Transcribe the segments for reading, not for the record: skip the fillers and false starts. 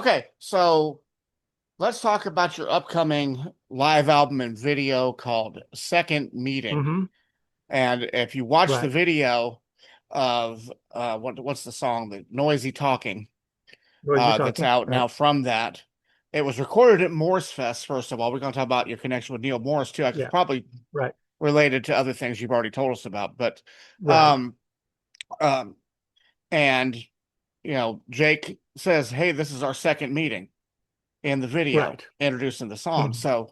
Okay, so let's talk about your upcoming live album and video called Second Meeting. Hmm. And if you watch the Right. video of what's the song, the Noisy Talking, Noisy that's talking. out Right. now from that. It was recorded at Morsefest, first of all. We're going to talk about your connection with Neal Morse too. It's Yeah. probably Right. related to other things you've already told us about, but Right. um um and Jake says, "Hey, this is our second meeting," in the video Right. introducing the song. Mhm.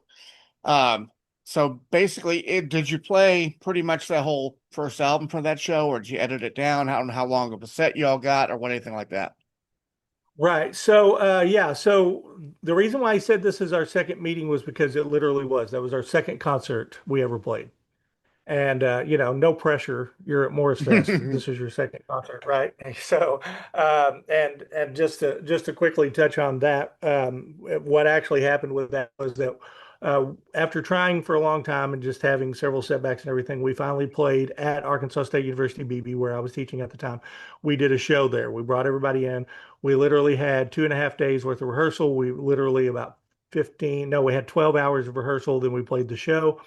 Um, so basically, did you play pretty much the whole first album from that show, or did you edit it down? How long of a set you all got, or what anything like that? Right. So so the reason why I said this is our second meeting was because it literally was. That was our second concert we ever played. And no pressure. You're at Morris Fest. This is your second concert, right? And just to quickly touch on that, what actually happened with that was that after trying for a long time and just having several setbacks and everything, we finally played at Arkansas State University BB, where I was teaching at the time. We did a show there. We brought everybody in. We literally had 2.5 days worth of rehearsal. We literally about 15, no, we had 12 hours of rehearsal. Then we played the show.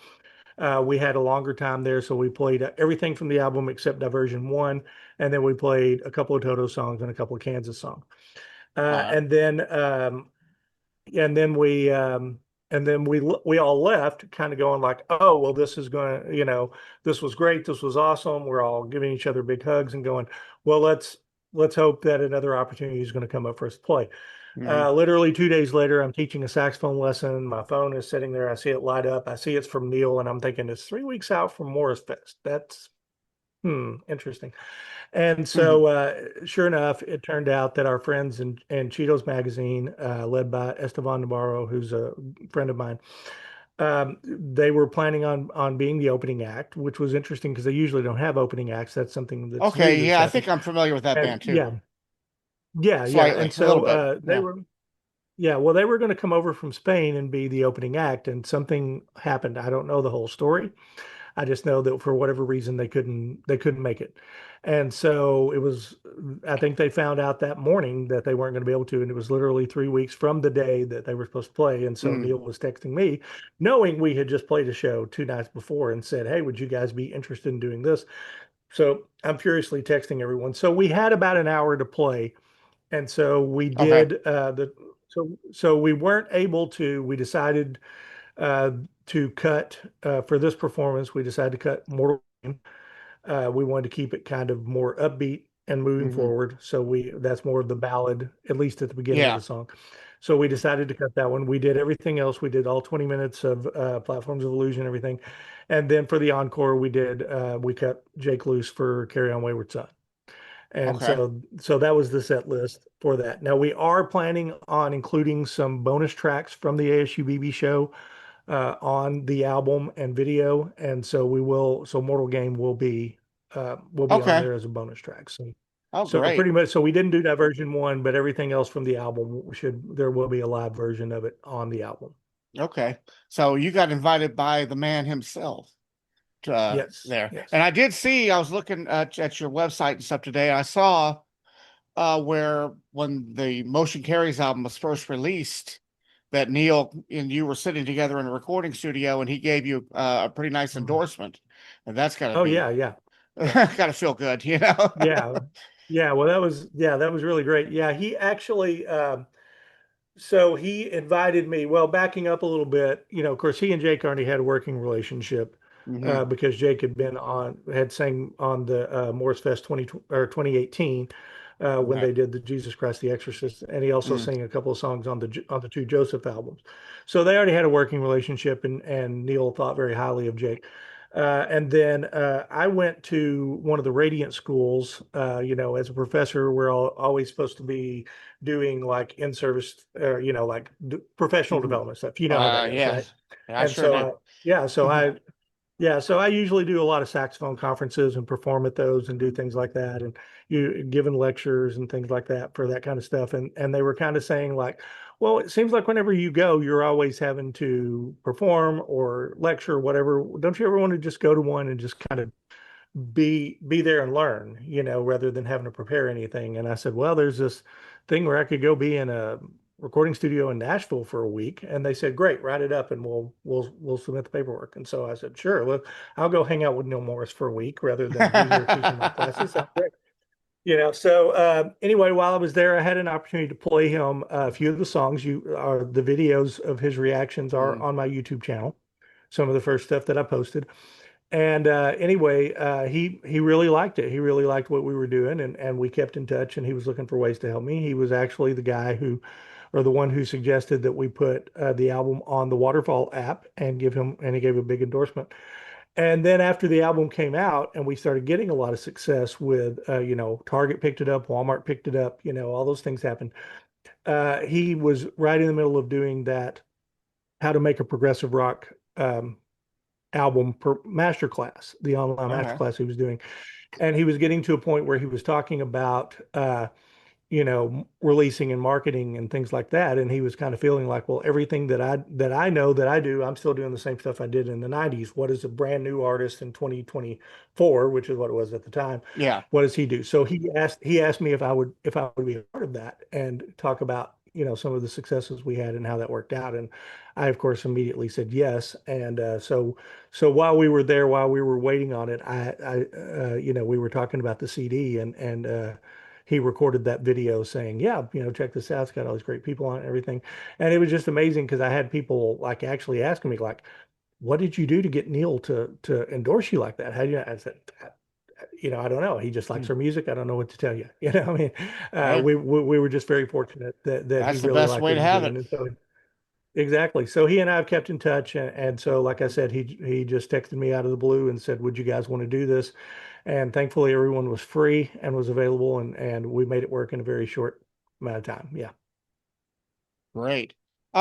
We had a longer time there, so we played everything from the album except Diversion One, and then we played a couple of Toto songs and a couple of Kansas songs. Uh, Uh, and then and then we we all left, kind of going like, oh well, this is going to, this was great, this was awesome. We're all giving each other big hugs and going, well, let's hope that another opportunity is going to come up for us to play. mhm. Literally 2 days later, I'm teaching a saxophone lesson. My phone is sitting there. I see it light up. I see it's from Neal, and I'm thinking it's 3 weeks out from Morsefest. That's interesting. And so, sure enough, it turned out that our friends in Cheetos Magazine, led by Esteban Navarro, who's a friend of mine, they were planning on being the opening act, which was interesting because they usually don't have opening acts. That's something that's new Okay, that's yeah, I happened. think I'm familiar with that And band too, yeah, yeah, yeah. slightly, And a little so bit. they Yeah. were. Yeah, well, they were going to come over from Spain and be the opening act, and something happened. I don't know the whole story. I just know that for whatever reason they couldn't make it. And so it was, I think they found out that morning that they weren't going to be able to, and it was literally 3 weeks from the day that they were supposed to play. And so Mm. Neal was texting me, knowing we had just played a show 2 nights before, and said, "Hey, would you guys be interested in doing this?" So I'm furiously texting everyone. So we had about an hour to play, and so we Okay. did the so we weren't able to. We decided uh, to cut for this performance. We decided to cut Mortal Game. We wanted to keep it kind of more upbeat and moving Hmm. forward. So we that's more of the ballad, at least at the beginning of Yeah. the song. So we decided to cut that one. We did everything else. We did all 20 minutes of Platforms of Illusion, everything. And then for the encore, we cut Jake Loose for Carry On Wayward Son. And Okay. so that was the set list for that. Now we are planning on including some bonus tracks from the ASUBB show on the album and video, and so we will. So Mortal Game will be on Okay. there as a bonus track. So Oh, so great. pretty much. So we didn't do that version one, but everything else from the album should there will be a live version of it on the album. Okay. So you got invited by the man himself Yes, there. And yes. I did see, I was looking at your website and stuff today. I saw where when the Motion Carries album was first released, that Neal and you were sitting together in a recording studio and he gave you a pretty nice Mhm. endorsement. And that's gotta Oh be, yeah, yeah, yeah. gotta feel good, you know? Yeah. Yeah, well, that was really great. Yeah, he actually so he invited me. Well, backing up a little bit, of course, he and Jake already had a working relationship Hmm. because Jake had sang on the Morris Fest 2018 when Okay. they did the Jesus Christ the Exorcist, and he also Mm. sang a couple of songs on the two Joseph albums. So they already had a working relationship, and Neal thought very highly of Jake. And then I went to one of the Radiant schools. As a professor, we're always supposed to be doing like in-service, like professional Hmm. development stuff. You know how that goes, right? Yes, I And sure so do. I, yeah, so I, yeah, so I usually do a lot of saxophone conferences and perform at those and do things like that, and you giving lectures and things like that for that kind of stuff. And they were kind of saying like, well, it seems like whenever you go, you're always having to perform or lecture or whatever. Don't you ever want to just go to one and just kind of be there and learn, rather than having to prepare anything? And I said, well, there's this thing where I could go be in a recording studio in Nashville for a week, and they said, "Great, write it up, and we'll submit the paperwork." And so I said, "Sure, look, I'll go hang out with Neal Morse for a week rather than be here teaching my classes." Sounds great. So anyway, while I was there, I had an opportunity to play him a few of the songs. The videos of his reactions are Mm. on my YouTube channel. Some of the first stuff that I posted. And anyway, he really liked it. He really liked what we were doing, and we kept in touch. And he was looking for ways to help me. He was actually the guy or the one who suggested that we put the album on the Waterfall app and he gave a big endorsement. And then after the album came out, and we started getting a lot of success with, Target picked it up, Walmart picked it up, all those things happened. He was right in the middle of doing that, how to make a progressive rock album per masterclass, the online Okay. masterclass he was doing. And he was getting to a point where he was talking about, releasing and marketing and things like that. And he was kind of feeling like, well, everything that I know that I do, I'm still doing the same stuff I did in the 90s. What is a brand new artist in 2024, which is what it was at the time? Yeah. What does he do? So he asked me if I would be a part of that and talk about, some of the successes we had and how that worked out. And I, of course, immediately said yes. And so while we were there, while we were waiting on it, we were talking about the CD, and he recorded that video saying, "Yeah, check this out. It's got all these great people on it and everything." And it was just amazing because I had people like actually asking me like, "What did you do to get Neal to endorse you like that?" How do you? I said, "I don't know. He just likes Mm. our music. I don't know what to tell you." I mean, Hey, we were just very fortunate that he that's the really best liked way what to he was have it. doing, and so exactly. So he and I have kept in touch, and so like I said, he just texted me out of the blue and said, "Would you guys want to do this?" And thankfully, everyone was free and was available, and we made it work in a very short amount of time. Yeah. Great.